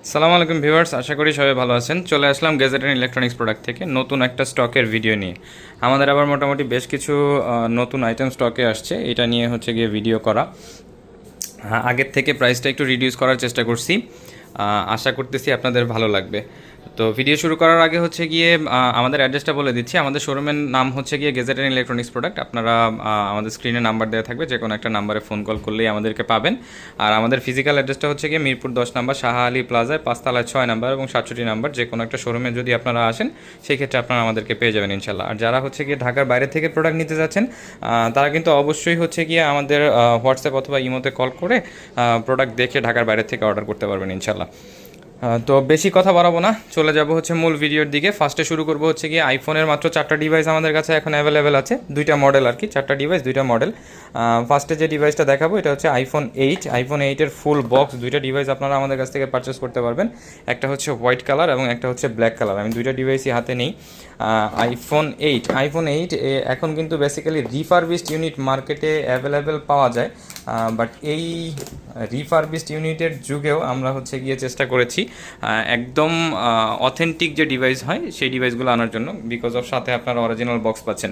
সালাম আলাইকুম ভিউয়ার্স, আশা করি সবাই ভালো আছেন। চলে আসলাম গ্যাজেট অ্যান্ড ইলেকট্রনিক্স প্রোডাক্ট থেকে নতুন একটা স্টকের ভিডিও নিয়ে। আমাদের আবার মোটামুটি বেশ কিছু নতুন আইটেম স্টকে আসছে, এটা নিয়ে হচ্ছে গিয়ে ভিডিও করা। আগের থেকে প্রাইসটা একটু রিডিউস করার চেষ্টা করছি, আশা করতেছি আপনাদের ভালো লাগবে। তো ভিডিও শুরু করার আগে হচ্ছে গিয়ে আমাদের অ্যাড্রেসটা বলে দিচ্ছি। আমাদের শোরুমের নাম হচ্ছে গিয়ে গ্যাজেট অ্যান্ড ইলেকট্রনিক্স প্রোডাক্ট। আপনারা আমাদের স্ক্রিনে নাম্বার দেওয়া থাকবে, যে কোনো একটা নাম্বারে ফোন কল করলেই আমাদেরকে পাবেন। আর আমাদের ফিজিক্যাল অ্যাড্রেসটা হচ্ছে গিয়ে মিরপুর 10 নাম্বার শাহ আলী প্লাজায় 5 তলায় 6 নাম্বার এবং 67 নাম্বার। যে কোনো একটা শোরুমে যদি আপনারা আসেন সেই ক্ষেত্রে আপনারা আমাদেরকে পেয়ে যাবেন ইনশাল্লাহ। আর যারা হচ্ছে গিয়ে ঢাকার বাইরে থেকে প্রোডাক্ট নিতে যাচ্ছেন তারা কিন্তু অবশ্যই হচ্ছে গিয়ে আমাদের হোয়াটসঅ্যাপ অথবা ইমোতে কল করে প্রোডাক্ট দেখে ঢাকার বাইরে থেকে অর্ডার করতে পারবেন ইনশাল্লাহ। তো বেশি কথা বাড়াবো না, চলে যাব হচ্ছে মূল ভিডিওর দিকে। ফার্স্টে শুরু করব হচ্ছে গিয়ে আইফোনের মাত্র 4টা ডিভাইস আমাদের কাছে এখন অ্যাভেলেবেল আছে, 2টা মডেল আর কি, 4টা ডিভাইস 2টা মডেল। ফার্স্টে যে ডিভাইসটা দেখাবো এটা হচ্ছে আইফোন 8 ফুল বক্স। 2টা ডিভাইস আপনারা আমাদের কাছ থেকে পারচেস করতে পারবেন, একটা হচ্ছে হোয়াইট কালার এবং একটা হচ্ছে ব্ল্যাক কালার। আমি 2টা ডিভাইসই হাতে নেই। আইফোন 8 এখন কিন্তু বেসিক্যালি রিফারবিশড ইউনিট মার্কেটে অ্যাভেলেবেল পাওয়া যায়, বাট এই রিফারবিশড ইউনিটের যুগেও আমরা হচ্ছে গিয়ে চেষ্টা করেছি একদম অথেন্টিক যে ডিভাইস হয় সেই ডিভাইসগুলো আনার জন্য, বিকজ অফ সাথে আপনারা অরিজিনাল বক্স পাচ্ছেন।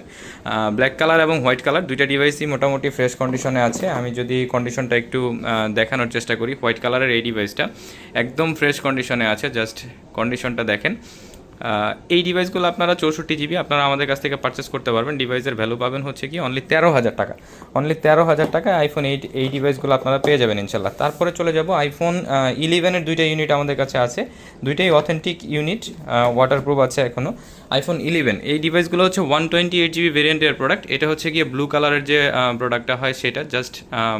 ব্ল্যাক কালার এবং হোয়াইট কালার 2টা ডিভাইসই মোটামুটি ফ্রেশ কন্ডিশনে আছে। আমি যদি কন্ডিশনটা একটু দেখানোর চেষ্টা করি, হোয়াইট কালারের এই ডিভাইসটা একদম ফ্রেশ কন্ডিশনে আছে, জাস্ট কন্ডিশনটা দেখেন। এই ডিভাইসগুলো আপনারা 64 জিবি আপনারা আমাদের কাছ থেকে পারচেস করতে পারবেন। ডিভাইসের ভ্যালু পাবেন হচ্ছে কি অনলি 13,000 টাকা। অনলি 13,000 টাকায় আইফোন 8 এই ডিভাইসগুলো আপনারা পেয়ে যাবেন ইনশাল্লাহ। তারপরে চলে যাব আইফোন 11-এর 2টা ইউনিট আমাদের কাছে আছে, 2টাই অথেন্টিক ইউনিট, ওয়াটারপ্রুফ আছে এখনও। আইফোন 11 এই ডিভাইসগুলো হচ্ছে 128 জিবি ভেরিয়েন্টের প্রোডাক্ট। এটা হচ্ছে গিয়ে ব্লু কালারের যে প্রোডাক্টটা হয় সেটা, জাস্ট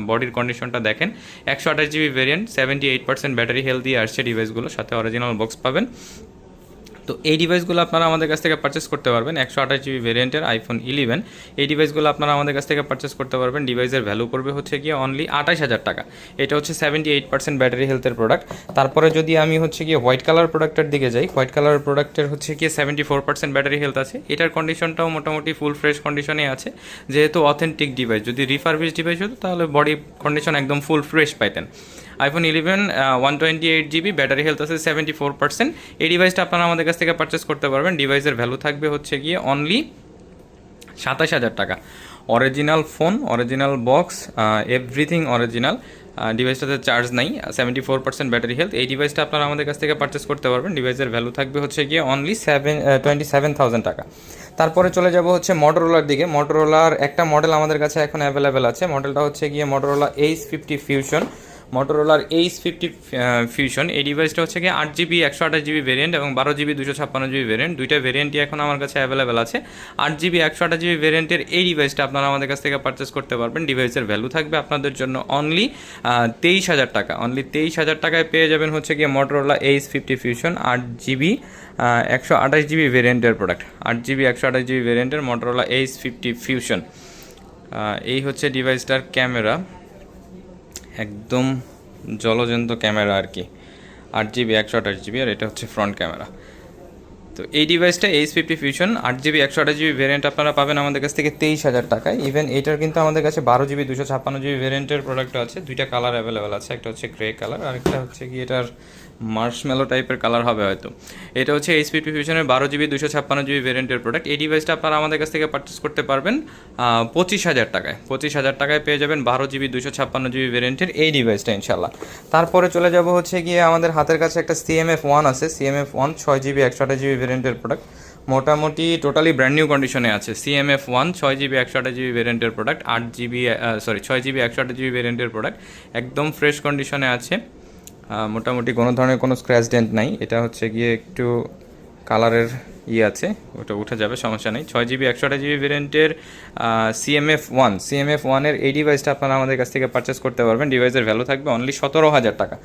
বডির কন্ডিশনটা দেখেন। 128 জিবি ভেরিয়েন্ট, 78% ব্যাটারি হেলথ দিয়ে আসছে ডিভাইসগুলো, সাথে অরিজিনাল বক্স পাবেন। তো এই ডিভাইসগুলো আপনারা আমাদের কাছ থেকে পারচেস করতে পারবেন। 128 জিবি ভেরিয়েন্টের আইফোন 11 এই ডিভাইসগুলো আপনারা আমাদের কাছ থেকে পারচেস করতে পারবেন। ডিভাইসের ভ্যালু পড়বে হচ্ছে গিয়ে অনলি 28,000 টাকা। এটা হচ্ছে 78% ব্যাটারি হেলথের প্রোডাক্ট। তারপরে যদি আমি হচ্ছে গিয়ে হোয়াইট কালার প্রোডাক্টের দিকে যাই, হোয়াইট কালার প্রোডাক্টের হচ্ছে গিয়ে 74% ব্যাটারি হেলথ আছে। এটার কন্ডিশনটাও মোটামুটি ফুল ফ্রেশ কন্ডিশনে আছে, যেহেতু অথেন্টিক ডিভাইস। যদি রিফারবিশ ডিভাইস হতো তাহলে বডি কন্ডিশন একদম ফুল ফ্রেশ পাইতেন। আইফোন 11 128 জিবি ব্যাটারি হেলথ আছে 74%। এই ডিভাইসটা আপনারা আমাদের কাছ থেকে পারচেস করতে পারবেন। ডিভাইসের ভ্যালু থাকবে হচ্ছে গিয়ে অনলি 27,000 টাকা। Original phone, original box, everything original. ডিভাইসটাতে চার্জ নাই, 74% ব্যাটারি হেলথ। এই ডিভাইসটা আপনারা আমাদের কাছ থেকে পারচেস করতে পারবেন। ডিভাইসের ভ্যালু থাকবে হচ্ছে গিয়ে অনলি 27,000 টাকা। তারপরে চলে যাব হচ্ছে মোটরোলার দিকে। মোটরোলার একটা মডেল আমাদের কাছে এখন অ্যাভেলেবেল আছে, মডেলটা হচ্ছে গিয়ে Motorola H50 fusion. মোটরোলার H50 Fusion এই ডিভাইসটা হচ্ছে গিয়ে 8 জিবি 128 জিবি ভেরিয়েন্ট এবং 12 জিবি 256 জিবি ভেরিয়েন্ট। 2টা ভেরিয়েন্টই এখন আমার কাছে অ্যাভেলেবেল আছে। 8 জিবি 128 জিবি ভেরিয়েন্টের এই ডিভাইসটা আপনারা আমাদের কাছ থেকে পারচেস করতে পারবেন। ডিভাইসের ভ্যালু থাকবে আপনাদের জন্য অনলি 23,000 টাকা। অনলি 23,000 টাকায় পেয়ে যাবেন হচ্ছে গিয়ে Motorola H50 Fusion 8 GB 128 GB ভেরিয়েন্টের প্রোডাক্ট। 8 জিবি 128 জিবি ভেরিয়েন্টের মোটরোলা H50 ফিউশন। এই হচ্ছে ডিভাইসটার ক্যামেরা, একদম জলজন্ত ক্যামেরা আর কি। 8 জিবি 128 জিবি, আর এটা হচ্ছে ফ্রন্ট ক্যামেরা। তো এই ডিভাইসটা H50 Fusion 8 GB 128 GB variant আপনারা পাবেন আমাদের কাছ থেকে 23,000 টাকায়। ইভেন এটার কিন্তু আমাদের কাছে 12 জিবি 256 জিবি ভেরিয়েন্টের প্রোডাক্ট আছে। 2টা কালার অ্যাভেলেবেল আছে, একটা হচ্ছে গ্রে কালার আর একটা হচ্ছে কি এটার মার্শমেলো টাইপের কালার হবে হয়তো। এটা হচ্ছে H50 ফিউশনের 12 জিবি 256 জিবি ভেরিয়েন্টের প্রোডাক্ট। এই ডিভাইসটা আপনারা আমাদের কাছ থেকে পারচেস করতে পারবেন 25,000 টাকায়। 25,000 টাকায় পেয়ে যাবেন 12 জিবি 256 জিবি ভেরিয়েন্টের এই ডিভাইসটা ইনশাল্লাহ। তারপরে চলে যাব হচ্ছে গিয়ে আমাদের হাতের কাছে একটা CMF1 আছে। CMF1 6 জিবি 128 জিবি ভেরিয়েন্টের প্রোডাক্ট, মোটামুটি টোটালি ব্র্যান্ড নিউ কন্ডিশনে আছে। CMF1 6 জিবি 128 জিবি ভেরিয়েন্টের প্রোডাক্ট, 6 জিবি 128 জিবি ভেরিয়েন্টের প্রোডাক্ট, একদম ফ্রেশ কন্ডিশনে আছে। মোটামুটি কোনো ধরনের কোনো স্ক্র্যাচ ডেন্ট নাই। এটা হচ্ছে গিয়ে একটু কালারের আছে, ওটা উঠে যাবে, সমস্যা নেই। 6 জিবি 128 জিবি ভেরিয়েন্টের CMF1 এই ডিভাইসটা আপনারা আমাদের কাছ থেকে পারচেস করতে পারবেন। ডিভাইসের ভ্যালু থাকবে অনলি 17,000 টাকা।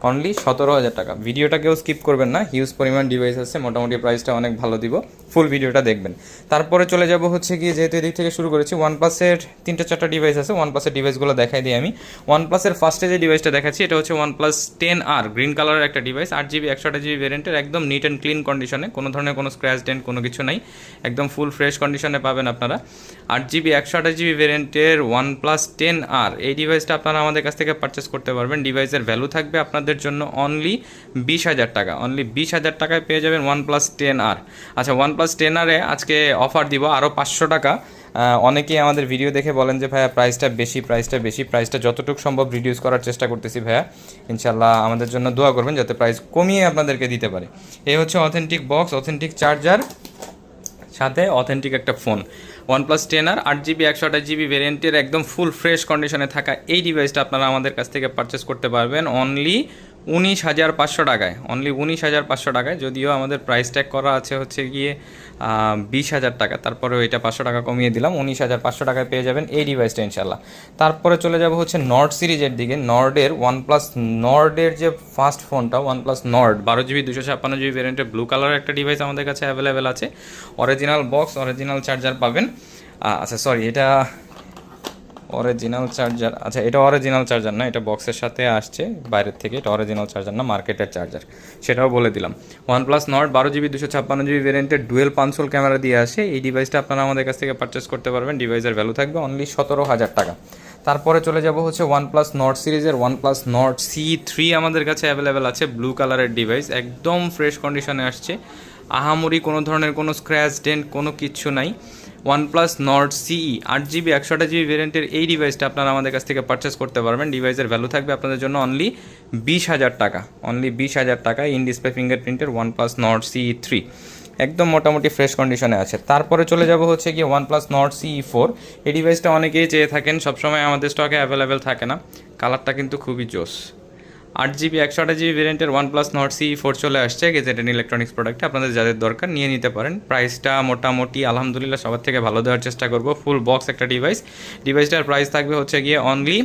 অনলি 17,000 টাকা। ভিডিওটাকেও স্কিপ করবেন না, হিউজ পরিমাণ ডিভাইস আছে, মোটামুটি প্রাইসটা অনেক ভালো দিব, ফুল ভিডিওটা দেখবেন। তারপরে চলে যাব হচ্ছে গিয়ে, যেহেতু এদিক থেকে শুরু করেছি, OnePlus-এর 3-4টা ডিভাইস আছে। OnePlus-এর ডিভাইসগুলো দেখাই দিই আমি। OnePlus-এর ফার্স্টে যে ডিভাইসটা দেখাচ্ছি এটা হচ্ছে OnePlus 10R গ্রিন কালারের একটা ডিভাইস, 8 জিবি 128 জিবি ভেরিয়েন্টের, একদম নিট অ্যান্ড ক্লিন কন্ডিশনে, কোনো ধরনের কোনো স্ক্র্যাচ ডেন্ট কোনো কিছু নাই, একদম ফুল ফ্রেশ কন্ডিশনে পাবেন আপনারা। 8GB 128GB ভেরিয়েন্টের OnePlus 10R এই ডিভাইসটা আপনারা আমাদের কাছ থেকে পারচেস করতে পারবেন। ডিভাইসের ভ্যালু থাকবে আপনাদের জন্য অনলি 20,000 টাকা, অনলি 20,000 টাকায় পেয়ে যাবেন OnePlus 10R। আচ্ছা, OnePlus 10R আজকে অফার দিব আরও 500 টাকা। অনেকেই আমাদের ভিডিও দেখে বলেন যে ভাইয়া প্রাইসটা বেশি, প্রাইসটা যতটুকু সম্ভব রিডিউস করার চেষ্টা করতেছি ভাইয়া, ইনশাল্লাহ আমাদের জন্য দোয়া করবেন যাতে প্রাইস কমিয়ে আপনাদেরকে দিতে পারে। এই হচ্ছে অথেন্টিক বক্স, অথেন্টিক চার্জার, সাথে অথেন্টিক একটা phone. OnePlus 10R 8GB 128GB ভেরিয়েন্টের একদম ফুল ফ্রেশ কন্ডিশনে থাকা এই ডিভাইসটা আপনারা আমাদের কাছ থেকে পারচেস করতে পারবেন অনলি 19,500 টাকায়, অনলি 19,500 টাকায়। যদিও আমাদের প্রাইস ট্যাগ করা আছে হচ্ছে গিয়ে 20,000 টাকা, তারপরেও এটা 500 টাকা কমিয়ে দিলাম, 19,500 টাকায় পেয়ে যাবেন এই ডিভাইসটা ইনশাল্লাহ। তারপরে চলে যাব হচ্ছে নর্ড সিরিজের দিকে। নর্ডের নর্ডের যে ফার্স্ট ফোনটা OnePlus Nord 12GB 256GB ভেরিয়েন্টের ব্লু কালারের একটা ডিভাইস আমাদের কাছে অ্যাভেলেবেল আছে। অরিজিনাল বক্স, অরিজিনাল চার্জার পাবেন। আচ্ছা সরি, এটা অরিজিনাল চার্জার, আচ্ছা এটা অরিজিনাল চার্জার না, এটা বক্সের সাথে আসছে বাইরের থেকে, এটা অরিজিনাল চার্জার না, মার্কেটের চার্জার, সেটাও বলে দিলাম। OnePlus Nord 12GB 256GB ভেরিয়েন্টের ডুয়েল পাঞ্চোল ক্যামেরা দিয়ে আসে এই ডিভাইসটা আপনারা আমাদের কাছ থেকে পারচেস করতে পারবেন। ডিভাইসের ভ্যালু থাকবে অনলি 17,000 টাকা। তারপরে চলে যাব হচ্ছে OnePlus Nord সিরিজের OnePlus Nord C3 আমাদের কাছে অ্যাভেলেবেল আছে, ব্লু কালারের ডিভাইস, একদম ফ্রেশ কন্ডিশনে আসছে, আহামরি কোনো ধরনের কোনো স্ক্র্যাচ ডেন্ট কোনো কিচ্ছু নাই। OnePlus Nord CE 8GB 128GB ভেরিয়েন্টের এই ডিভাইসটা আপনারা আমাদের কাছ থেকে পারচেস করতে পারবেন। ডিভাইসের ভ্যালু থাকবে আপনাদের জন্য অনলি 20,000 টাকা, অনলি 20,000 টাকা। ইন ডিসপ্লে ফিঙ্গারপ্রিন্টের OnePlus Nord CE3 একদম মোটামুটি ফ্রেশ কন্ডিশনে আছে। তারপরে চলে যাব হচ্ছে গিয়ে OnePlus Nord CE4 এই ডিভাইসটা অনেকেই চেয়ে থাকেন, সবসময় আমাদের স্টকে অ্যাভেলেবেল থাকে না, কালারটা কিন্তু খুবই জোস। 8GB 128GB ভেরিয়েন্টের OnePlus Nord CE4 চলে আসছে গেজেটেড ইলেকট্রনিক্স প্রোডাক্টে, আপনাদের যাদের দরকার নিয়ে নিতে পারেন। প্রাইসটা মোটামুটি আলহামদুলিল্লাহ সবার থেকে ভালো দেওয়ার চেষ্টা করব। ফুল বক্স একটা ডিভাইসটার প্রাইস থাকবে হচ্ছে গিয়ে অনলি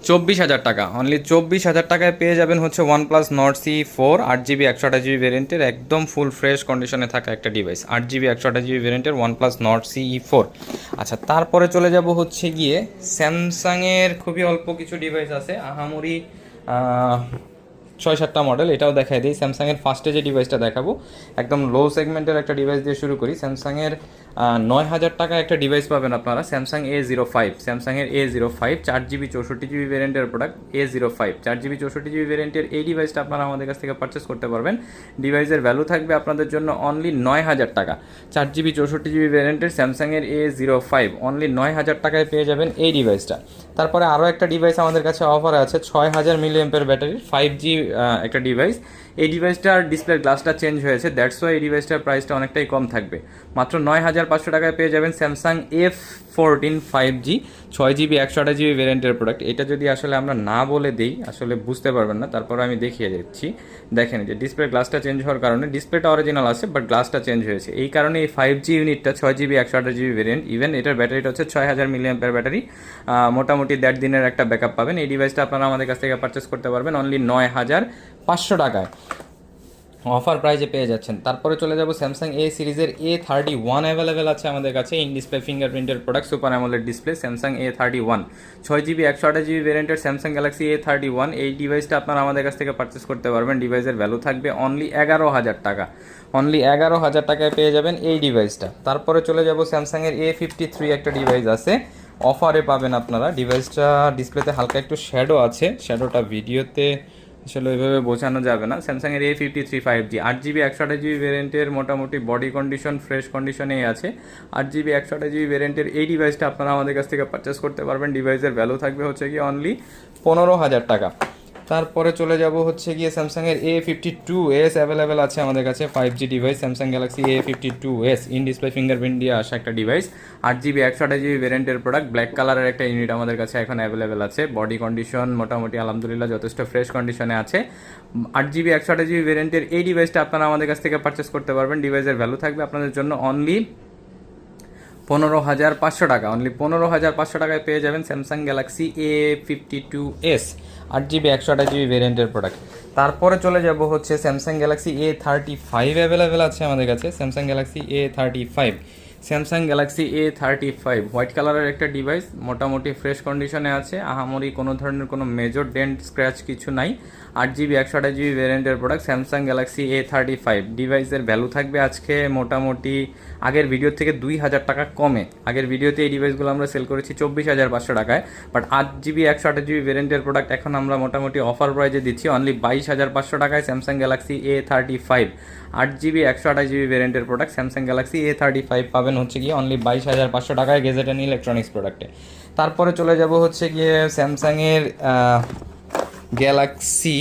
24,000 টাকা, অনলি 24,000 টাকায় পেয়ে যাবেন হচ্ছে OnePlus Nord CE4 8GB 128GB ভেরিয়েন্টের একদম ফুল ফ্রেশ কন্ডিশনে থাকা একটা ডিভাইস, 8GB 128GB ভেরিয়েন্টের OnePlus Nord CE4। আচ্ছা, তারপরে চলে যাব হচ্ছে গিয়ে স্যামসাংয়ের খুবই অল্প কিছু ডিভাইস আছে, আহামরি 6-7টা মডেল, এটাও দেখাই দিই। স্যামসাংয়ের ফার্স্টে যে ডিভাইসটা দেখাবো একদম লো সেগমেন্টের একটা ডিভাইস দিয়ে শুরু করি। স্যামসাংয়ের 9,000 টাকা একটা ডিভাইস পাবেন আপনারা, স্যামসাং A05, স্যামসাংয়ের A05 4GB 64GB ভেরিয়েন্টের প্রোডাক্ট, A05 4GB 64GB ভেরিয়েন্টের এই ডিভাইসটা আপনারা আমাদের কাছ থেকে পারচেস করতে পারবেন। ডিভাইসের ভ্যালু থাকবে আপনাদের জন্য অনলি 9,000 টাকা। 4GB 64GB ভেরিয়েন্টের স্যামসাংয়ের A05 অনলি 9,000 টাকায় পেয়ে যাবেন এই ডিভাইসটা। তারপরে আরও একটা ডিভাইস আমাদের কাছে অফার আছে, 6,000 mAh ব্যাটারির 5G একটা ডিভাইস। এই ডিভাইসটার ডিসপ্লের গ্লাসটা চেঞ্জ হয়েছে, দ্যাটস ওয়াই এই ডিভাইসটার প্রাইসটা অনেকটাই কম থাকবে, মাত্র 9,500 টাকায় পেয়ে যাবেন Samsung F14 5G 6GB 128GB ভেরিয়েন্টের প্রোডাক্ট। এটা যদি আসলে আমরা না বলে দিই আসলে বুঝতে পারবেন না, তারপর আমি দেখিয়ে দিচ্ছি। দেখেন যে ডিসপ্লে গ্লাসটা চেঞ্জ হওয়ার কারণে, ডিসপ্লেটা অরিজিনাল আছে বাট গ্লাসটা চেঞ্জ হয়েছে, এই কারণে এই 5G ইউনিটটা 6GB 128GB ভেরিয়েন্ট, ইভেন এটার ব্যাটারিটা হচ্ছে 6,000 mAh ব্যাটারি, মোটামুটি 1.5 দিনের একটা ব্যাকআপ পাবেন। এই ডিভাইসটা আপনারা আমাদের কাছ থেকে পারচেস করতে পারবেন অনলি 9,500 টাকায়, অফার প্রাইজে পেয়ে যাচ্ছেন। তারপরে চলে যাব স্যামসাং A সিরিজের A31 অ্যাভেলেবেল আছে আমাদের কাছে, ইন ডিসপ্লে ফিঙ্গারপ্রিন্টের product, super AMOLED display, Samsung A31 6GB 128GB ভেরিয়েন্টের স্যামসাং গ্যালাক্সি A31 এই ডিভাইসটা আপনারা আমাদের কাছ থেকে পারচেস করতে পারবেন। ডিভাইসের ভ্যালু থাকবে অনলি 11,000 টাকা, অনলি 11,000 টাকায় পেয়ে যাবেন এই ডিভাইসটা। তারপরে চলে যাব স্যামসাংয়ের A53 একটা ডিভাইস আছে, অফারে পাবেন আপনারা। ডিভাইসটা ডিসপ্লেতে হালকা একটু শ্যাডো আছে, শ্যাডোটা ভিডিওতে আসলে ওইভাবে বোঝানো যাবে না। স্যামসাংয়ের A53 5G 8GB 128GB ভেরিয়েন্টের মোটামুটি বডি কন্ডিশন ফ্রেশ কন্ডিশনেই আছে। 8GB 128GB ভেরিয়েন্টের এই ডিভাইসটা আপনারা আমাদের কাছ থেকে পারচেস করতে পারবেন। ডিভাইসের ভ্যালু থাকবে হচ্ছে কি অনলি 15,000 টাকা। তারপরে চলে যাব হচ্ছে গিয়ে স্যামসাংয়ের A52s অ্যাভেলেবেল আছে আমাদের কাছে, 5G device, Samsung Galaxy A52s in display fingerprint দিয়ে আসা একটা ডিভাইস, 8GB 128GB ভেরিয়েন্টের প্রোডাক্ট, ব্ল্যাক কালারের একটা ইউনিট আমাদের কাছে এখন অ্যাভেলেবেল আছে। বডি কন্ডিশন মোটামুটি আলহামদুলিল্লাহ যথেষ্ট ফ্রেশ কন্ডিশনে আছে। 8GB 128GB ভেরিয়েন্টের এই ডিভাইসটা আপনারা আমাদের কাছ থেকে পারচেস করতে পারবেন। ডিভাইসের ভ্যালু থাকবে আপনাদের জন্য অনলি 15,500 টাকা, অনলি 15,500 টাকায় পেয়ে যাবেন Samsung Galaxy A52s 8GB 128GB ভেরিয়েন্টের প্রোডাক্ট। তারপরে চলে যাব হচ্ছে স্যামসাং গ্যালাক্সি A35 অ্যাভেলেবেল আছে আমাদের কাছে, Samsung Galaxy A35, Samsung Galaxy A35 white কালারের একটা ডিভাইস, মোটামুটি ফ্রেশ কন্ডিশনে আছে, আহামরি কোনো ধরনের কোনো মেজর ডেন্ট স্ক্র্যাচ কিছু নাই। 8GB 128GB ভ্যারিয়েন্টের প্রোডাক্ট স্যামসাং গ্যালাক্সি A35 ডিভাইসের ভ্যালু থাকবে আজকে মোটামুটি আগের ভিডিও থেকে 2000 টাকা কমে। আগের ভিডিওতে এই ডিভাইসগুলো আমরা সেল করেছি 24,500 টাকায়, বাট 8GB 128GB ভ্যারিয়েন্টের প্রোডাক্ট এখন আমরা মোটামুটি অফার প্রাইজে দিচ্ছি অনলি 22,500 টাকায় Samsung Galaxy A35। 8GB 128GB ভ্যারিয়েন্টের প্রোডাক্ট স্যামসাং গ্যালাক্সি A35 পাবেন হচ্ছে গিয়ে অনলি 22,500 টাকায় গেজেট অ্যান্ড ইলেকট্রনিক্স প্রোডাক্টে। তারপরে চলে যাব হচ্ছে গিয়ে স্যামসাংয়ের গ্যালাক্সি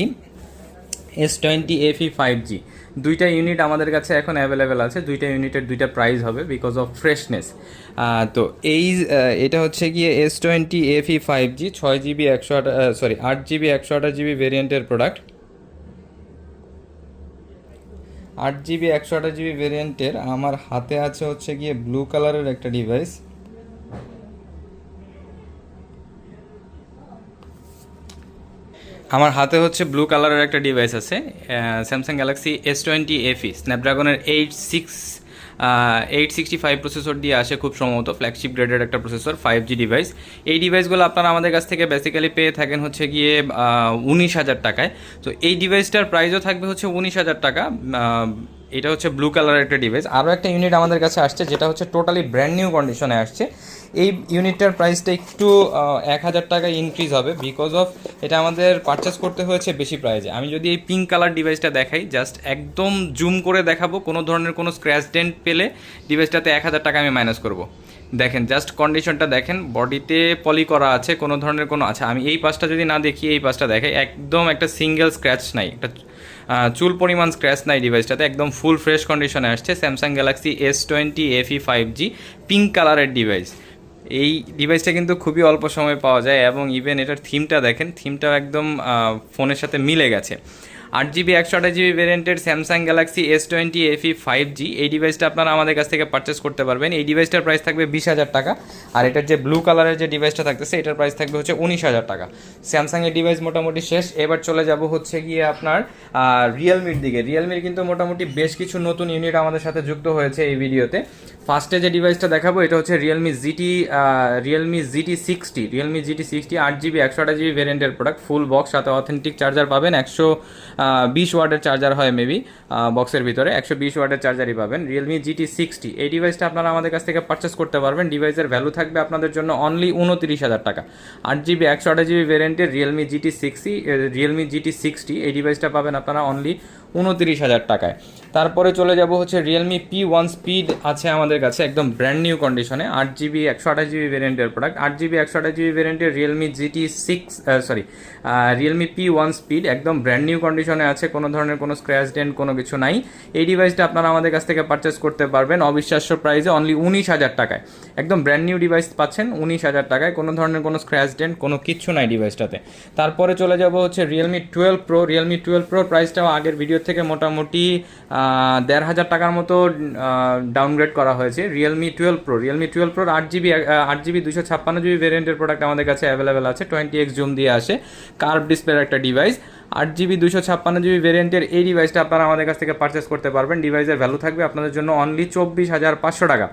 S20 FE 5G। দুইটা ইউনিট আমাদের কাছে এখন অ্যাভেলেবেল আছে, দুইটা ইউনিটের দুইটা প্রাইস হবে বিকজ অফ ফ্রেশনেস। তো এটা হচ্ছে গিয়ে S20 FE 5G 6GB 8GB 128GB ভেরিয়েন্টের প্রোডাক্ট। 8GB 128GB ভেরিয়েন্টের আমার হাতে আছে হচ্ছে গিয়ে ব্লু কালারের একটা ডিভাইস। আমার হাতে হচ্ছে ব্লু কালারের একটা ডিভাইস আছে, Samsung Galaxy S20 FE স্ন্যাপড্রাগনের 865 processor দিয়ে আসে, খুব সম্ভবত ফ্ল্যাগশিপ গ্রেডের একটা প্রসেসর, 5G ডিভাইস। এই ডিভাইসগুলো আপনারা আমাদের কাছ থেকে বেসিক্যালি পেয়ে থাকেন হচ্ছে গিয়ে 19,000 টাকায়। তো এই ডিভাইসটার প্রাইসও থাকবে হচ্ছে 19,000 টাকা। এটা হচ্ছে ব্লু কালারের একটা ডিভাইস। আরও একটা ইউনিট আমাদের কাছে আসছে যেটা হচ্ছে টোটালি ব্র্যান্ড নিউ কন্ডিশনে আসছে। এই ইউনিটটার প্রাইসটা একটু 1,000 টাকা ইনক্রিজ হবে বিকজ অফ এটা আমাদের পারচেস করতে হয়েছে বেশি প্রাইসে। আমি যদি এই পিঙ্ক কালার ডিভাইসটা দেখাই, জাস্ট একদম জুম করে দেখাবো, কোনো ধরনের কোনো স্ক্র্যাচ ডেন্ট পেলে ডিভাইসটাতে 1,000 টাকা আমি মাইনাস করব। দেখেন জাস্ট কন্ডিশনটা দেখেন, বডিতে পলি করা আছে, কোনো ধরনের কোনো আচ্ছা আমি এই পাশটা যদি না দেখি, এই পাশটা দেখাই, একদম একটা সিঙ্গেল স্ক্র্যাচ নাই, একটা চুল পরিমাণ স্ক্র্যাচ নাই ডিভাইসটাতে, একদম ফুল ফ্রেশ কন্ডিশনে আসছে। Samsung Galaxy S20 FE 5G pink কালারের ডিভাইস। এই ডিভাইসটা কিন্তু খুবই অল্প সময় পাওয়া যায় এবং ইভেন এটার থিমটা দেখেন, থিমটাও একদম ফোনের সাথে মিলে গেছে। 8GB 128GB ভেরিয়েন্টের Samsung Galaxy S20 FE 5G এই ডিভাইসটা আপনারা আমাদের কাছ থেকে পারচেস করতে পারবেন। এই ডিভাইসটার প্রাইস থাকবে 20,000 টাকা, আর এটার যে ব্লু কালারের যে ডিভাইসটা থাকতেছে এটার প্রাইস থাকবে হচ্ছে 19,000 টাকা। স্যামসাংয়ের ডিভাইস মোটামুটি শেষ। এবার চলে যাব হচ্ছে গিয়ে আপনার রিয়েলমির দিকে। রিয়েলমির কিন্তু মোটামুটি বেশ কিছু নতুন ইউনিট আমাদের সাথে যুক্ত হয়েছে এই ভিডিওতে। ফার্স্টে যে ডিভাইসটা দেখাবো এটা হচ্ছে রিয়েলমি GT 60 8GB 128GB ভেরিয়েন্টের প্রোডাক্ট, ফুল বক্স, সাথে অথেন্টিক চার্জার পাবেন। 120 ওয়াটের চার্জার হয় মেবি বক্সের ভিতরে, 120 ওয়াটের চার্জারই পাবেন। রিয়েলমি GT 60 এই ডিভাইসটা আপনারা আমাদের কাছ থেকে পারচেস করতে পারবেন। ডিভাইসের ভ্যালু থাকবে আপনাদের জন্য অনলি 29,000 টাকা। 8GB 128GB ভেরিয়েন্টের রিয়েলমি GT 60 এই ডিভাইসটা পাবেন আপনারা অনলি 29,000 টাকায়। তারপরে চলে যাব হচ্ছে রিয়েলমি P1 স্পিড আছে আমাদের কাছে একদম ব্র্যান্ড নিউ কন্ডিশনে, 8GB 128GB ভেরিয়েন্টের প্রোডাক্ট। 8GB 128GB ভেরিয়েন্টের রিয়েলমি রিয়েলমি P1 স্পিড একদম ব্র্যান্ড নিউ কন্ডিশনে আছে, কোনো ধরনের কোনো স্ক্র্যাচ ডেন্ট কোনো কিছু নাই। এই ডিভাইসটা আপনারা আমাদের কাছ থেকে পারচেস করতে পারবেন অবিশ্বাস্য প্রাইসে অনলি 19,000 টাকায়। একদম ব্র্যান্ড নিউ ডিভাইস পাচ্ছেন 19,000 টাকায়, কোনো ধরনের কোনো স্ক্র্যাচ ডেন্ট কোনো কিচ্ছু নাই ডিভাইসটাতে। তারপরে চলে যাব হচ্ছে রিয়েলমি 12 প্রো। রিয়েলমি 12 প্রোর প্রাইসটাও আগের ভিডিও থেকে মোটামুটি 1,500 টাকার মতো ডাউনগ্রেড করা হয়েছে। রিয়েলমি 12 প্রোর 8GB 256GB ভেরিয়েন্টের প্রোডাক্ট আমাদের কাছে অ্যাভেলেবেল আছে, 20x জুম দিয়ে আসে, কার্ভ ডিসপ্লের একটা ডিভাইস। 8GB 256GB ভেরিয়েন্টের এই ডিভাইসটা আপনারা আমাদের কাছ থেকে পারচেস করতে পারবেন। ডিভাইসের ভ্যালু থাকবে আপনাদের জন্য অনলি 24,500 টাকা।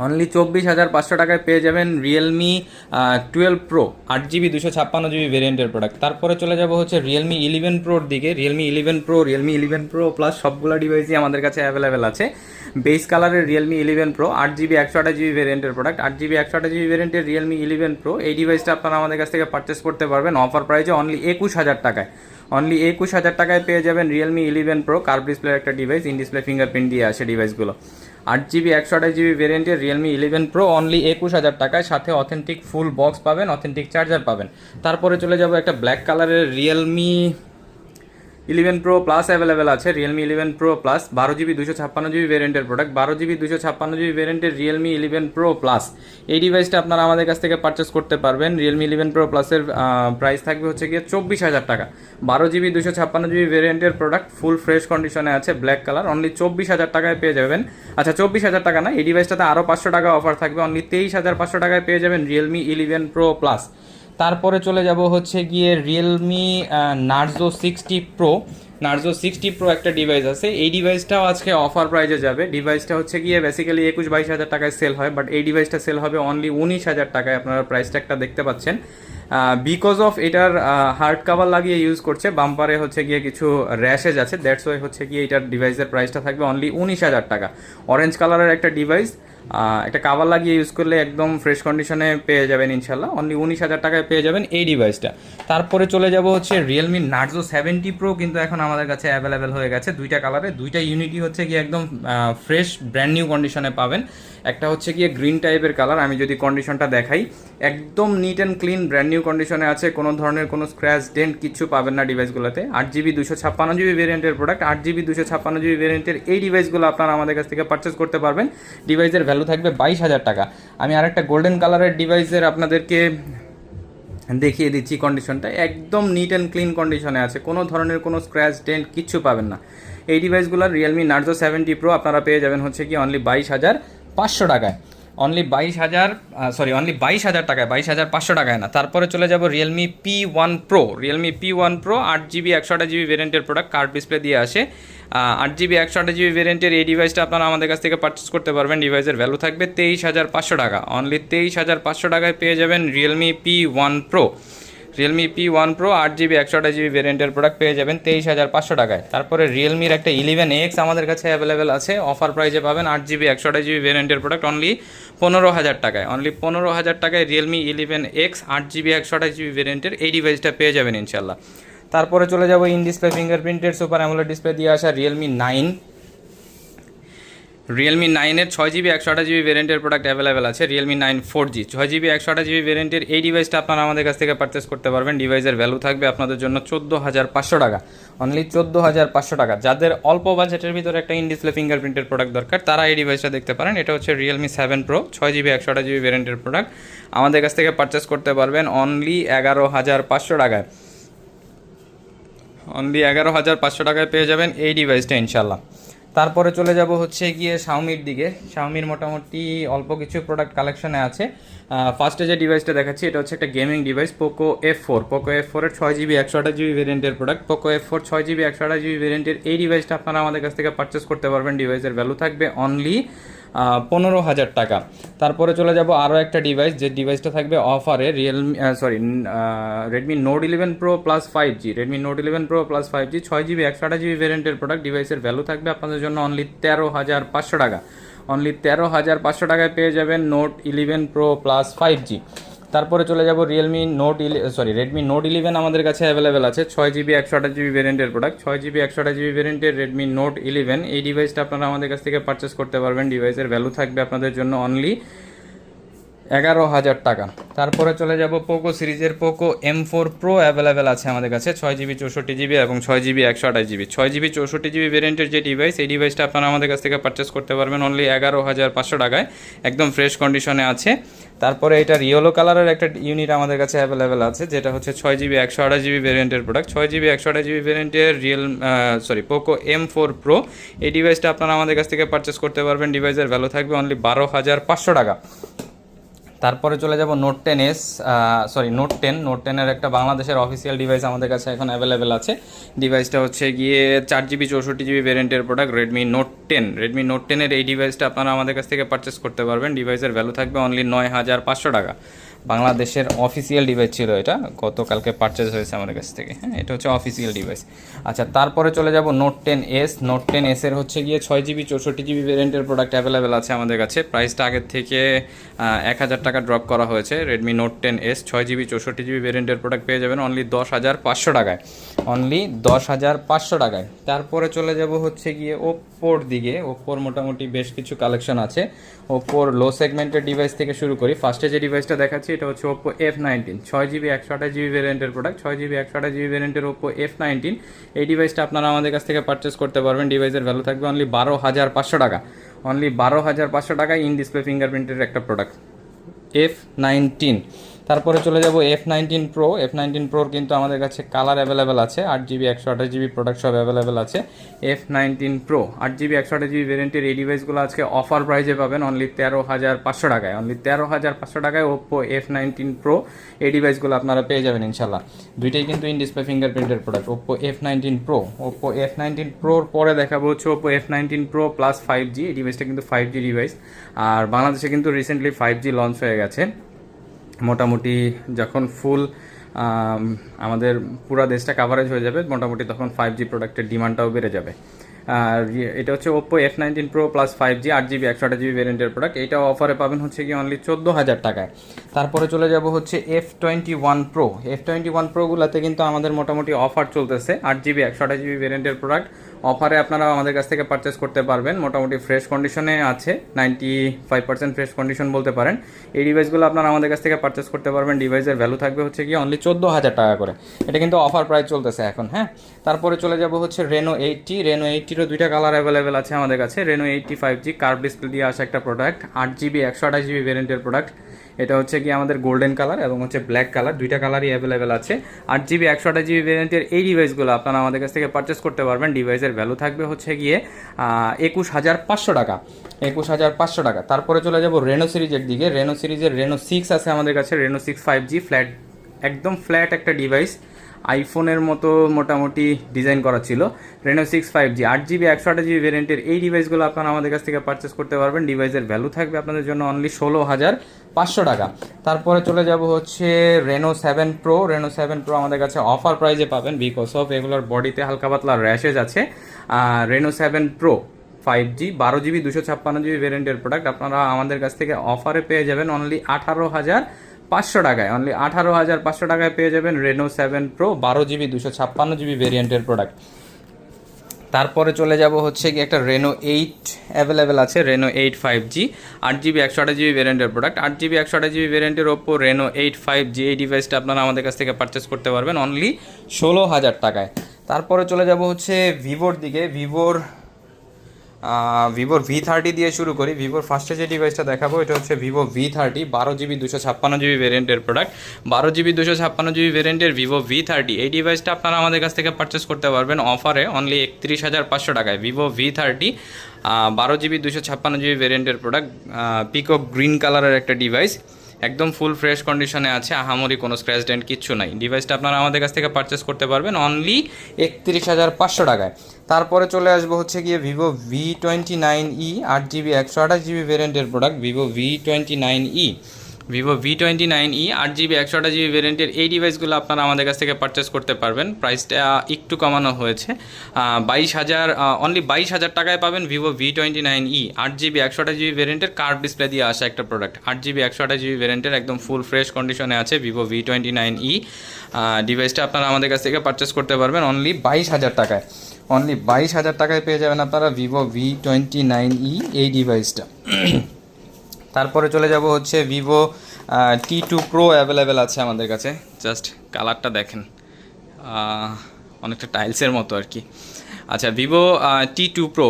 অনলি 24,500 টাকায় পেয়ে যাবেন রিয়েলমি 12 প্রো 8GB 256GB ভেরিয়েন্টের প্রোডাক্ট। তারপরে চলে যাব হচ্ছে রিয়েলমি 11 প্রোর দিকে। রিয়েলমি 11 প্রো প্লাস সবগুলো ডিভাইসই আমাদের কাছে অ্যাভেলেবেল আছে। বেস কালারের রিয়েলমি 11 প্রো 8GB 128GB ভেরিয়েন্টের প্রোডাক্ট। 8GB 128GB ভেরিয়েন্টের রিয়েলমি 11 প্রো এই ডিভাইসটা আপনারা আমাদের কাছ থেকে পারচেস করতে পারবেন অফার প্রাইসে অনলি 21,000 টাকায়। অনলি 21,000 টাকায় পেয়ে যাবেন রিয়েলমি 11 প্রো, কার্ভ ডিসপ্লের একটা ডিভাইস, ইন ডিসপ্লে ফিঙ্গারপ্রিন্ট দিয়ে আসে ডিভাইসগুলো। 8GB 128GB ভেরিয়েন্টের রিয়েলমি 11 প্রো অনলি 21,000 টাকায়, সাথে অথেন্টিক ফুল বক্স পাবেন, অথেন্টিক চার্জার পাবেন। তারপরে চলে যাব একটা ব্ল্যাক কালারের রিয়েলমি 11 প্রো প্লাস অ্যাভেলেবেল আছে। Realme 11 pro plus 12GB 256GB ভেরিয়েন্টের প্রোডাক্ট। 12GB 256GB ভেরিয়েন্টের রিয়েলমি 11 প্রো প্লাস এই ডিভাইসটা আপনারা আমাদের কাছ থেকে পারচেস করতে পারবেন। রিয়েলমি 11 প্রো প্লাসের প্রাইস থাকবে হচ্ছে গিয়ে 24,000 টাকা। 12GB 256GB ভেরিয়েন্টের প্রোডাক্ট, ফুল ফ্রেশ কন্ডিশনে আছে, ব্ল্যাক কালার, অনলি 24,000 টাকায় পেয়ে যাবেন। আচ্ছা 24,000 টাকা না, এই ডিভাইসটাতে আরও 500 টাকা অফার থাকবে, অনলি 23,500 টাকায় পেয়ে যাবেন রিয়েলমি 11 প্রো প্লাস। তারপরে চলে যাব হচ্ছে গিয়ে রিয়েলমি নার্জো 60 প্রো একটা ডিভাইস আছে। এই ডিভাইসটাও আজকে অফার প্রাইজে যাবে। ডিভাইসটা হচ্ছে গিয়ে বেসিক্যালি 21-22 হাজার টাকায় সেল হয়, বাট এই ডিভাইসটা সেল হবে অনলি 19,000 টাকায়। আপনারা প্রাইস ট্যাগটা দেখতে পাচ্ছেন। বিকজ অফ এটার হার্ড কাভার লাগিয়ে ইউজ করছে, বাম্পারে হচ্ছে গিয়ে কিছু র্যাশেজ আছে, দ্যাটস ওয়াই হচ্ছে গিয়ে এটার ডিভাইসের প্রাইসটা থাকবে অনলি 19,000 টাকা। অরেঞ্জ কালারের একটা ডিভাইস, একটা কাভার লাগিয়ে ইউজ করলে একদম ফ্রেশ কন্ডিশনে পেয়ে যাবেন ইনশাল্লাহ, অনলি 19,000 টাকায় পেয়ে যাবেন এই ডিভাইসটা। তারপরে চলে যাব হচ্ছে রিয়েলমি নার্জো 70 প্রো, কিন্তু এখন আমাদের কাছে অ্যাভেলেবেল হয়ে গেছে দুইটা কালারে, দুইটা ইউনিটই হচ্ছে গিয়ে একদম ফ্রেশ ব্র্যান্ড নিউ কন্ডিশনে পাবেন। একটা হচ্ছে গিয়ে গ্রিন টাইপের কালার, আমি যদি কন্ডিশনটা দেখাই একদম neat and clean brand new কন্ডিশনে আছে, কোনো ধরনের কোনো স্ক্র্যাচ ডেন্ট কিচ্ছু পাবেন না ডিভাইসগুলোতে। 8GB 256GB ভেরিয়েন্টের প্রোডাক্ট, 8GB 256GB ভেরিয়েন্টের এই ডিভাইসগুলো আপনারা আমাদের কাছ থেকে পারচেস করতে পারবেন। ডিভাইসের ভ্যালু থাকবে 22,000 টাকা। আমি আরেকটা গোল্ডেন কালারের ডিভাইসের আপনাদেরকে দেখিয়ে দিচ্ছি, কন্ডিশনটা একদম নিট অ্যান্ড ক্লিন কন্ডিশনে আছে, কোনো ধরনের কোনো স্ক্র্যাচ ডেন্ট কিচ্ছু পাবেন না। এই ডিভাইসগুলোর রিয়েলমি নার্জো 70 প্রো আপনারা পেয়ে যাবেন হচ্ছে কি অনলি 22,500 টাকায়, অনলি 22,000 টাকায়, 22,500 টাকায় না। তারপরে চলে যাব Realme P1 pro, Realme P1 pro 8GB 128GB ভেরিয়েন্টের প্রোডাক্ট, কার্ড ডিসপ্লে দিয়ে আসে। 8GB 128GB ভেরিয়েন্টের এই ডিভাইসটা আপনারা আমাদের কাছ থেকে পারচেস করতে পারবেন। ডিভাইসের ভ্যালু থাকবে 23,500 টাকা, অনলি 23,500 টাকায় পেয়ে যাবেন Realme P1 pro. Realme P1 pro 8GB 128GB ভেরিয়েন্টের প্রোডাক্ট পেয়ে যাবেন 23,500 টাকায়। তারপরে রিয়েলমির একটা 11X আমাদের কাছে অ্যাভেলেবেল আছে, অফার প্রাইসে পাবেন 8GB 128GB ভেরিয়েন্টের প্রোডাক্ট অনলি 15,000 টাকায়, অনলি 15,000 টাকায় রিয়েলমি 11X 8GB 128GB ভেরিয়েন্টের এই ডিভাইসটা পেয়ে যাবেন ইনশাল্লাহ। তারপরে চলে যাব ইন ডিসপ্লে ফিঙ্গারপ্রিন্টের সুপার অ্যামোলেড ডিসপ্লে দিয়ে আসা রিয়েলমি 9, রিয়েলমি 9-এর 6GB 128GB ভেরিয়েন্টের প্রোডাক্ট অ্যাভেলেবেল আছে। রিয়েলমি 9 4G 6GB 128GB ভেরিয়েন্টের এই ডিভাইসটা আপনারা আমাদের কাছ থেকে পারচেস করতে পারবেন। ডিভাইসের ভ্যালু থাকবে আপনাদের জন্য 14,500 টাকা, অনলি 14,500 টাকা। যাদের অল্প বাজেটের ভিতরে একটা ইন ডিসপ্লে ফিঙ্গারপ্রিন্টের প্রোডাক্ট দরকার তারা এই ডিভাইসটা দেখতে পারেন। এটা হচ্ছে রিয়েলমি 7 প্রো 6GB 128GB ভেরিয়েন্টের প্রোডাক্ট, আমাদের কাছ থেকে পারচেস করতে পারবেন অনলি 11,500 টাকায়, অনলি 11,500 টাকায় পেয়ে যাবেন এই ডিভাইসটা ইনশাল্লাহ। তারপরে চলে যাব হচ্ছে গিয়ে শাওমির দিকে। শাওমির মোটামুটি অল্প কিছু প্রোডাক্ট কালেকশনে আছে। ফার্স্টে যে ডিভাইসটা দেখাচ্ছি এটা হচ্ছে একটা gaming device, Poco F4, Poco F4-এর 6GB 128GB ভেরিয়েন্টের product, Poco F4 6GB 128GB ভেরিয়েন্টের এই ডিভাইসটা আপনারা আমাদের কাছ থেকে পারচেস করতে পারবেন। ডিভাইসের ভ্যালু থাকবে অনলি 15,000 টাকা। তারপরে চলে যাব আরও একটা ডিভাইস, যে ডিভাইসটা থাকবে অফারে, Redmi note 11 pro plus 5G, Redmi note 11 pro plus 5G 6GB 128GB ভেরিয়েন্টের প্রোডাক্ট। ডিভাইসের ভ্যালু থাকবে আপনাদের জন্য অনলি 13,500 টাকা, অনলি 13,500 টাকায় পেয়ে যাবেন নোট 11 প্রো প্লাস 5G। তারপরে চলে যাব রেডমি নোট 11 আমাদের কাছে অ্যাভেলেবেল আছে, 6GB 128GB ভেরিয়েন্টের প্রোডাক্ট, 6GB 128GB ভেরিয়েন্টের রেডমি নোট 11 এই ডিভাইসটা আপনারা আমাদের কাছ থেকে পারচেস করতে পারবেন। ডিভাইসের ভ্যালু থাকবে আপনাদের জন্য অনলি 11,000 টাকা। তারপরে চলে যাব পোকো সিরিজের পোকো M4 প্রো অ্যাভেলেবেল আছে আমাদের কাছে, 6GB 64GB এবং 6GB 128GB। 6GB 64GB ভেরিয়েন্টের যে ডিভাইস, এই ডিভাইসটা আপনারা আমাদের কাছ থেকে পারচেস করতে পারবেন অনলি 11,500 টাকায়, একদম ফ্রেশ কন্ডিশনে আছে। তারপরে এটার ইয়েলো কালারের একটা ইউনিট আমাদের কাছে অ্যাভেলেবেল আছে, যেটা হচ্ছে 6GB 128GB ভেরিয়েন্টের প্রোডাক্ট, 6GB 128GB ভেরিয়েন্টের পোকো M4 প্রো এই ডিভাইসটা আপনারা আমাদের কাছ থেকে পারচেস করতে পারবেন। ডিভাইসের ভ্যালু থাকবে অনলি 12,500 টাকা। তারপরে চলে যাব নোট 10 একটা বাংলাদেশের অফিসিয়াল ডিভাইস আমাদের কাছে এখন অ্যাভেলেবেল আছে। ডিভাইসটা হচ্ছে গিয়ে 4GB 64GB ভেরিয়েন্টের product, Redmi Note 10, Redmi Note 10-এর এই ডিভাইসটা আপনারা আমাদের কাছ থেকে পারচেস করতে পারবেন। ডিভাইসের ভ্যালু থাকবে অনলি 9,500 টাকা। বাংলাদেশের অফিসিয়াল ডিভাইস ছিল এটা, গতকালকে পারচেস হয়েছে আমাদের কাছ থেকে, হ্যাঁ এটা হচ্ছে অফিসিয়াল ডিভাইস। আচ্ছা, তারপরে চলে যাব নোট 10s, নোট 10s-এর হচ্ছে গিয়ে 6GB 64GB ভেরিয়েন্টের প্রোডাক্ট অ্যাভেলেবেল আছে আমাদের কাছে। প্রাইসটা আগের থেকে 1,000 টাকা ড্রপ করা হয়েছে। Redmi note 10s 6GB 64GB ভেরিয়েন্টের প্রোডাক্ট পেয়ে যাবেন অনলি 10,500 টাকায়, অনলি 10,500 টাকায়। তারপরে চলে যাব হচ্ছে গিয়ে ওপ্পোর দিকে। ওপ্পোর মোটামুটি বেশ কিছু কালেকশন আছে। ওপ্পোর লো সেগমেন্টের ডিভাইস থেকে শুরু করি। ফার্স্টে যে ডিভাইসটা দেখাচ্ছি এটা হচ্ছে ওপ্পো F19, 6GB 128GB ভেরিয়েন্টের প্রোডাক্ট, 6GB 128GB ভেরিয়েন্টের ওপ্পো F19 এই ডিভাইসটা আপনারা আমাদের কাছ থেকে পারচেস করতে পারবেন। ডিভাইসের ভ্যালু থাকবে অনলি 12,500 টাকা, অনলি 12,500 টাকায় ইন ডিসপ্লে ফিঙ্গারপ্রিন্টের একটা প্রোডাক্ট F19। তারপরে চলে যাব F19 প্রো। F19 প্রোর কিন্তু আমাদের কাছে কালার অ্যাভেলেবেল আছে, 8GB 128GB প্রোডাক্ট সব অ্যাভেলেবেল আছে। F19 প্রো 8GB 128GB ভেরিয়েন্টের এই ডিভাইসগুলো আজকে অফার প্রাইসে পাবেন অনলি 13,500 টাকায়, অনলি 13,500 টাকায় ওপ্পো F19 প্রো এই ডিভাইসগুলো আপনারা পেয়ে যাবেন ইনশাল্লাহ। দুইটাই কিন্তু ইন ডিসপ্লে ফিঙ্গারপ্রিন্টের product Oppo F19 Pro. Oppo F19 প্রোর পরে দেখাবো হচ্ছে Oppo F19 pro plus 5G। এই ডিভাইসটা কিন্তু 5G ডিভাইস, আর বাংলাদেশে কিন্তু রিসেন্টলি 5G লঞ্চ হয়ে গেছে। মোটামুটি যখন ফুল আমাদের পুরো দেশটা কাভারেজ হয়ে যাবে মোটামুটি তখন 5G প্রোডাক্টের ডিমান্ডটাও বেড়ে যাবে। আর এটা হচ্ছে Oppo F19 Pro plus 5G 8GB 128GB ভেরিয়েন্টের প্রোডাক্ট। এইটাও অফারে পাবেন হচ্ছে কি অনলি 14,000 টাকায়। তারপরে চলে যাব হচ্ছে F21 Pro। F21 Proগুলোতে কিন্তু আমাদের মোটামুটি অফার চলতেছে। 8GB 128GB ভেরিয়েন্টের প্রোডাক্ট অফারে আপনারা আমাদের কাছ থেকে পারচেস করতে পারবেন। মোটামুটি ফ্রেশ কন্ডিশনে আছে, 95% ফ্রেশ কন্ডিশন বলতে পারেন। এই ডিভাইসগুলো আপনারা আমাদের কাছ থেকে পারচেস করতে পারবেন। ডিভাইসের ভ্যালু থাকবে হচ্ছে কি অনলি 14,000 টাকা করে। এটা কিন্তু অফার প্রাইস চলতেছে এখন। হ্যাঁ, তারপরে চলে যাব হচ্ছে Reno 80। Reno 80-রও দুইটা কালার অ্যাভেলেবেল আছে আমাদের কাছে। Reno 80 5G কার্ভ ডিসপ্লে দিয়ে আসা একটা প্রোডাক্ট, 8GB 128GB ভেরিয়েন্টের প্রোডাক্ট। এটা হচ্ছে কি আমাদের গোল্ডেন কালার এবং হচ্ছে ব্ল্যাক কালার, দুইটা কালারই অ্যাভেলেবেল আছে। 8GB 128GB ভেরিয়েন্টের এই ডিভাইসগুলো আপনারা আমাদের কাছ থেকে পারচেস করতে পারবেন। ডিভাইসের ভ্যালু থাকবে হচ্ছে গিয়ে 21,500 টাকা। 21,500 টাকা। তারপরে চলে যাব Reno সিরিজের দিকে। Reno সিরিজের Reno 6 আছে আমাদের কাছে। Reno 6 5G ফ্ল্যাট, একদম ফ্ল্যাট একটা ডিভাইস, আইফোনের মতো মোটামুটি ডিজাইন করা ছিল। Reno 6 5G 8GB 128GB ভেরিয়েন্টের এই ডিভাইসগুলো আপনারা আমাদের কাছ থেকে পারচেস করতে পারবেন। ডিভাইসের ভ্যালু থাকবে আপনাদের জন্য অনলি 16,500 টাকা। তারপরে চলে যাব হচ্ছে Reno 7 Pro। Reno 7 Pro আমাদের কাছে অফার প্রাইজে পাবেন বিকজ অফ এগুলোর বডিতে হালকা পাতলা র্যাশেজ আছে। Reno 7 Pro 5G 12GB 256GB ভেরিয়েন্টের প্রোডাক্ট আপনারা আমাদের কাছ থেকে অফারে পেয়ে যাবেন অনলি 18,500 টাকায়। অনলি 18,500 টাকায় পেয়ে যাবেন Reno 7 Pro 12GB 256GB ভেরিয়েন্টের প্রোডাক্ট। তারপরে চলে যাব হচ্ছে কি একটা Reno 8 অ্যাভেলেবেল আছে। Reno 8 5G 8GB 128GB ভেরিয়েন্টের প্রোডাক্ট। 8GB 128GB ভেরিয়েন্টের ওপ্পো Reno 8 5G এই ডিভাইসটা আপনারা আমাদের কাছ থেকে পারচেস করতে পারবেন অনলি 16,000 টাকায়। তারপরে চলে যাব হচ্ছে ভিভোর দিকে। ভিভোর V30 দিয়ে শুরু করি। ভিভোর ফার্স্টে যে ডিভাইসটা দেখাবো এটা হচ্ছে Vivo V30 12GB 256GB ভেরিয়েন্টের প্রোডাক্ট। 12GB 256GB ভেরিয়েন্টের Vivo V30 এই ডিভাইসটা আপনারা আমাদের কাছ থেকে পারচেস করতে পারবেন অফারে অনলি 31,500 টাকায়। Vivo V30 12GB 256GB ভেরিয়েন্টের প্রোডাক্ট, পিকক গ্রিন কালারের একটা ডিভাইস, একদম ফুল ফ্রেশ কন্ডিশনে আছে, আহামরি কোনো স্ক্র্যাচ ডেন্ট কিচ্ছু নাই। ডিভাইসটা আপনারা আমাদের কাছ থেকে পারচেস করতে পারবেন অনলি 31,500 টাকায়। তারপরে চলে আসবো হচ্ছে গিয়ে Vivo V29e 8GB 128GB ভেরিয়েন্টের product. Vivo V29e 8GB 128GB ভেরিয়েন্টের এই ডিভাইসগুলো আপনারা আমাদের কাছ থেকে পারচেস করতে পারবেন। প্রাইসটা একটু কমানো হয়েছে, 22,000 অনলি 22,000 টাকায় পাবেন Vivo V29e 8GB 128GB ভেরিয়েন্টের কার্ভ ডিসপ্লে দিয়ে আসা একটা প্রোডাক্ট। 8GB 128GB ভেরিয়েন্টের একদম ফুল ফ্রেশ কন্ডিশনে আছে Vivo V29e ডিভাইসটা আপনারা আমাদের কাছ থেকে পারচেস করতে পারবেন অনলি 22,000 টাকায়। অনলি 22,000 টাকায় পেয়ে যাবেন আপনারা Vivo V29e এই ডিভাইসটা। তারপরে চলে যাব হচ্ছে Vivo T2 Pro অ্যাভেলেবেল আছে আমাদের কাছে। জাস্ট কালারটা দেখেন, অনেকটা টাইলসের মতো আর কি। আচ্ছা, Vivo T2 Pro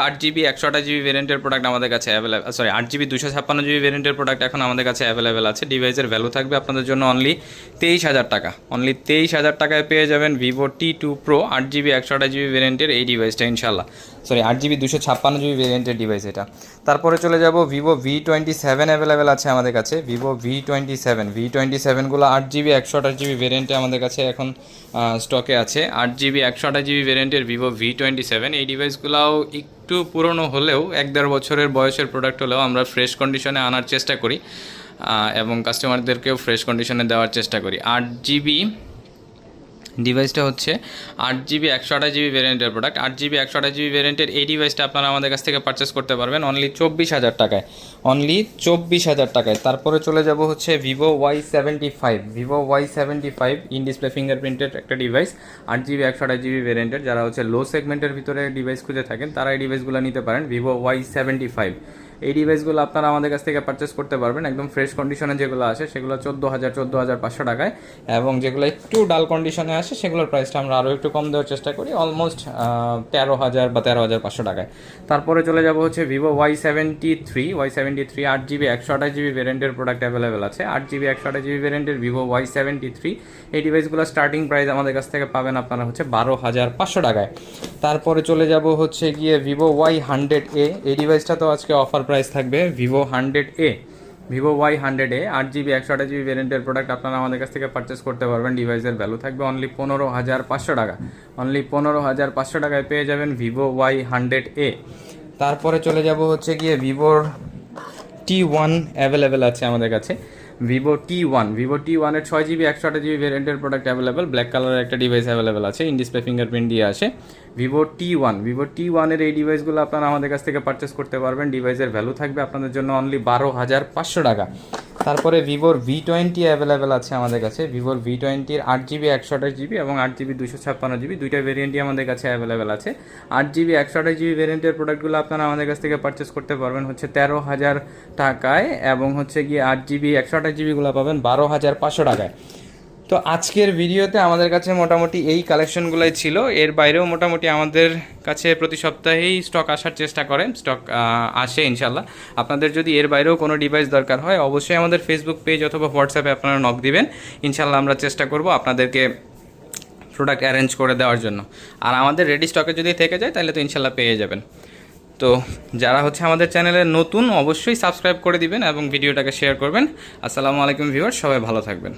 8GB 128GB ভেরিয়েন্টের প্রোডাক্ট আমাদের কাছে অ্যাভেলেবেল, 8GB 256GB ভেরিয়েন্টের প্রোডাক্ট এখন আমাদের কাছে অ্যাভেলেবেল আছে। ডিভাইসের ভ্যালু থাকবে আপনাদের জন্য অনলি 23,000 টাকা। অনলি 23,000 টাকায় পেয়ে যাবেন Vivo T2 Pro 8GB 128GB ভেরিয়েন্টের এই ডিভাইসটা ইনশাল্লাহ। 8GB 256GB ভেরিয়েন্টের ডিভাইস এটা। তারপরে চলে যাব Vivo V27 অ্যাভেলেবেল আছে আমাদের কাছে। Vivo V27গুলো 8GB 128GB ভেরিয়েন্টে আমাদের কাছে এখন স্টকে আছে। 8GB 128GB ভেরিয়েন্টের Vivo V27 এই ডিভাইসগুলোও একটু পুরনো হলেও 1-1.5 বছরের বয়সের প্রোডাক্ট হলেও আমরা ফ্রেশ কন্ডিশনে আনার চেষ্টা করি এবং কাস্টমারদেরকেও ফ্রেশ কন্ডিশনে দেওয়ার চেষ্টা করি। 8GB ডিভাইসটা হচ্ছে 8GB 128GB ভেরিয়েন্টের প্রোডাক্ট। 8GB 128GB ভেরিয়েন্টের এই ডিভাইসটা আপনারা আমাদের কাছ থেকে পারচেস করতে পারবেন অনলি 24,000 টাকায়। অনলি 24,000 টাকায়। তারপরে চলে যাব হচ্ছে Vivo Y75 ইন ডিসপ্লে ফিঙ্গারপ্রিন্টেড একটা ডিভাইস, 8GB 128GB ভেরিয়েন্টের। যারা হচ্ছে লো সেগমেন্টের ভিতরে ডিভাইস খুঁজে থাকেন তারা এই ডিভাইসগুলো নিতে পারেন। Vivo Y75 এই ডিভাইসগুলো আপনারা আমাদের কাছ থেকে পারচেস করতে পারবেন একদম ফ্রেশ কন্ডিশনে। যেগুলো আসে সেগুলো 14,500 টাকায় এবং যেগুলো একটু ডাল কন্ডিশনে আসে সেগুলোর প্রাইসটা আমরা আরও একটু কম দেওয়ার চেষ্টা করি, অলমোস্ট 13,000 বা 13,500 টাকায়। তারপরে চলে যাব হচ্ছে Vivo Y73 8GB 128GB ভেরিয়েন্টের প্রোডাক্ট অ্যাভেলেবেল আছে। 8GB 128GB ভেরিয়েন্টের Vivo Y73 এই ডিভাইসগুলো স্টার্টিং প্রাইস আমাদের কাছ থেকে পাবেন আপনারা হচ্ছে 12,500 টাকায়। তারপরে চলে যাব হচ্ছে গিয়ে Vivo Y100A এই ডিভাইসটা তো আজকে অফার প্রাইস থাকবে। Vivo Y100A 8GB 128GB ভেরিয়েন্টের প্রোডাক্ট আপনারা আমাদের কাছ থেকে পারচেস করতে পারবেন। ডিভাইসের ভ্যালু থাকবে অনলি 15,500 টাকা। অনলি 15,500 টাকায় পেয়ে যাবেন Vivo Y100A। তারপরে চলে যাব হচ্ছে গিয়ে Vivoর T1 অ্যাভেলেবেল আছে আমাদের কাছে। ভিভো T1 এর 6GB 128GB ভেরিয়েন্টের প্রোডাক্ট অ্যাভেলেবেল, ব্ল্যাক কালারের একটা ডিভাইস অ্যাভেলেবেল আছে, ইন ডিসপ্লে ফিঙ্গারপ্রিন্ট দিয়ে আসে। ভিভো T1 এর এই ডিভাইসগুলো আপনারা আমাদের কাছ থেকে পারচেস করতে পারবেন। ডিভাইসের ভ্যালু থাকবে আপনাদের জন্য অনলি 12,500 টাকা। তারপরে ভিভোর V20 অ্যাভেলেবেল আছে আমাদের কাছে। ভিভোর V20-র 8GB 128GB এবং 8GB 256GB দুইটা ভেরিয়েন্টই আমাদের কাছে অ্যাভেলেবেল আছে। 8GB 128GB ভেরিয়েন্টের প্রোডাক্টগুলো আপনারা আমাদের কাছ থেকে পারচেস করতে পারবেন হচ্ছে 13,000 টাকায়, এবং হচ্ছে গিয়ে 8GB 128GBগুলো পাবেন 12,500 টাকায়। তো আজকের ভিডিওতে আমাদের কাছে মোটামুটি এই কালেকশনগুলোই ছিল। এর বাইরেও মোটামুটি আমাদের কাছে প্রতি সপ্তাহেই স্টক আসার চেষ্টা করেন, স্টক আসে ইনশাল্লাহ। আপনাদের যদি এর বাইরেও কোনো ডিভাইস দরকার হয় অবশ্যই আমাদের ফেসবুক পেজ অথবা হোয়াটসঅ্যাপে আপনারা নক দিবেন, ইনশাল্লাহ আমরা চেষ্টা করব আপনাদেরকে প্রোডাক্ট অ্যারেঞ্জ করে দেওয়ার জন্য। আর আমাদের রেডি স্টকে যদি থেকে যায় তাহলে তো ইনশাল্লাহ পেয়ে যাবেন। তো যারা হচ্ছে আমাদের চ্যানেলে নতুন অবশ্যই সাবস্ক্রাইব করে দিবেন এবং ভিডিওটাকে শেয়ার করবেন। আসসালামু আলাইকুম ভিউয়ার, সবাই ভালো থাকবেন।